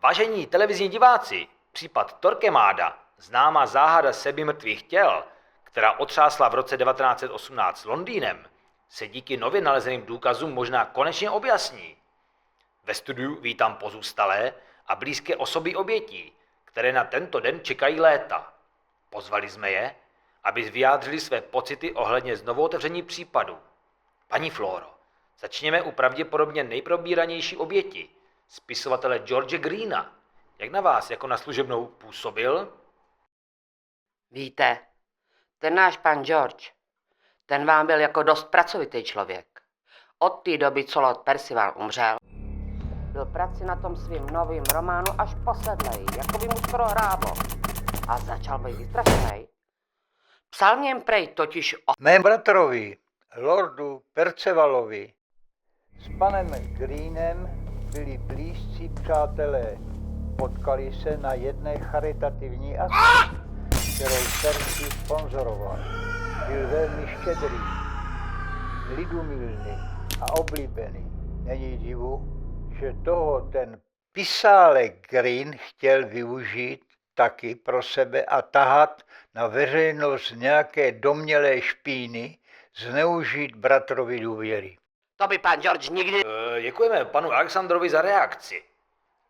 Vážení televizní diváci, případ Torquemada, známá záhada sebimrtvých těl, která otřásla v roce 1918 Londýnem, se díky nově nalezeným důkazům možná konečně objasní. Ve studiu vítám pozůstalé a blízké osoby obětí, které na tento den čekají léta. Pozvali jsme je, aby vyjádřili své pocity ohledně znovuotevření případu. Paní Floro, začněme u pravděpodobně nejprobíranější oběti, spisovatele George Greena. Jak na vás jako na služebnou působil? Víte, ten náš pan George, ten vám byl jako dost pracovitý člověk. Od té doby, co Lord Percival umřel, byl prací na tom svým novým románu až posedlej, jako by mu skoro hráblo. A začal být vystrašenej. Psal v něm prej totiž o Mém bratrovi, lordu Percevalovi, s panem Greenem byli blízcí přátelé. Potkali se na jedné charitativní akci, kterou Percy sponzoroval. Byl velmi štědrý, lidumilný a oblíbený. Není divu, že toho ten pisálek Green chtěl využít taky pro sebe a tahat na veřejnost nějaké domnělé špíny, zneužít bratrovi důvěry. to by pan George nikdy... Děkujeme panu Alexandrovi za reakci.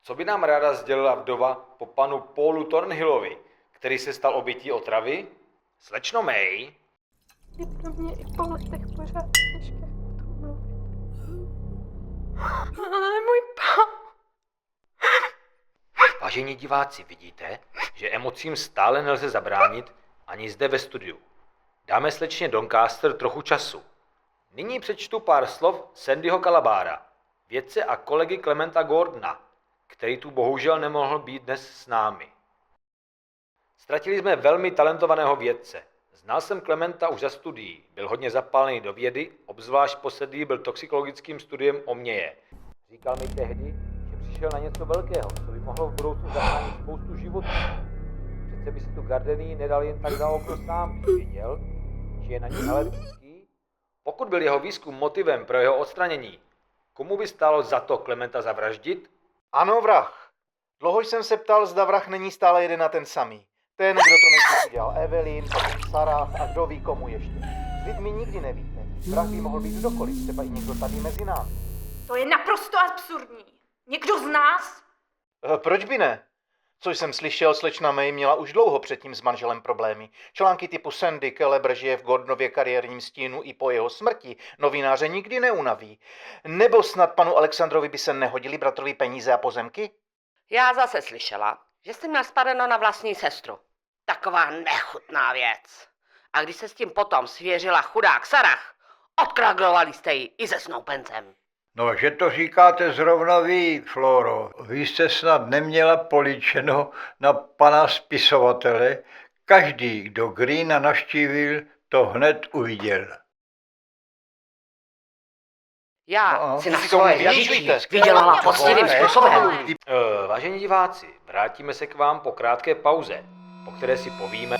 Co by nám ráda sdělila vdova po panu Paulu Thornhillovi, který se stal obětí otravy? Slečno May. Je pro mě i po letech pořád těžké o tom mluvit. Ale můj pán... Vážení diváci, vidíte, že emocím stále nelze zabránit ani zde ve studiu. Dáme slečně Doncaster trochu času. Nyní přečtu pár slov Sandyho Calabara, vědce a kolegy Clementa Gordona, který tu bohužel nemohl být dnes s námi. Ztratili jsme velmi talentovaného vědce. Znal jsem Clementa už za studií, byl hodně zapálený do vědy, obzvlášť posedlý byl toxikologickým studiem omněje. Říkal mi tehdy, že přišel na něco velkého, co by mohlo v budoucnu zachránit spoustu životů. Přece by si tu Gardení nedal jen tak za oko sám, když věděl, že je na ní alergický. Pokud byl jeho výzkum motivem pro jeho odstranění, komu by stálo za to Clementa zavraždit? Ano, vrah. Dlouho jsem se ptal, zda vrah není stále jeden a ten samý. Ten, kdo to nejprve dělal Evelyn, potom Sarah a kdo ví komu ještě. S lidmi nikdy nevíte. Vrah by mohl být kdokoliv, třeba i někdo tady mezi námi. To je naprosto absurdní. Někdo z nás? Proč by ne? Co jsem slyšel, slečna May měla už dlouho předtím s manželem problémy. Články typu Sandy Calabar žije v Gordonově kariérním stínu i po jeho smrti novináře nikdy neunaví. Nebo snad panu Alexandrovi by se nehodili bratrovi peníze a pozemky? Já zase slyšela, že jste měl spadeno na vlastní sestru. Taková nechutná věc. A když se s tím potom svěřila chudák Sarah, odkraglovali jste ji i se snoupencem. No, že to říkáte zrovna vy, Floro. Vy jste snad neměla políčeno na pana spisovatele. Každý, kdo Greena navštívil, to hned uviděl. Já No, si na vy svoje tomu dědictví věříte? vydělala poctivým způsobem. Vážení diváci, vrátíme se k vám po krátké pauze, po které si povíme,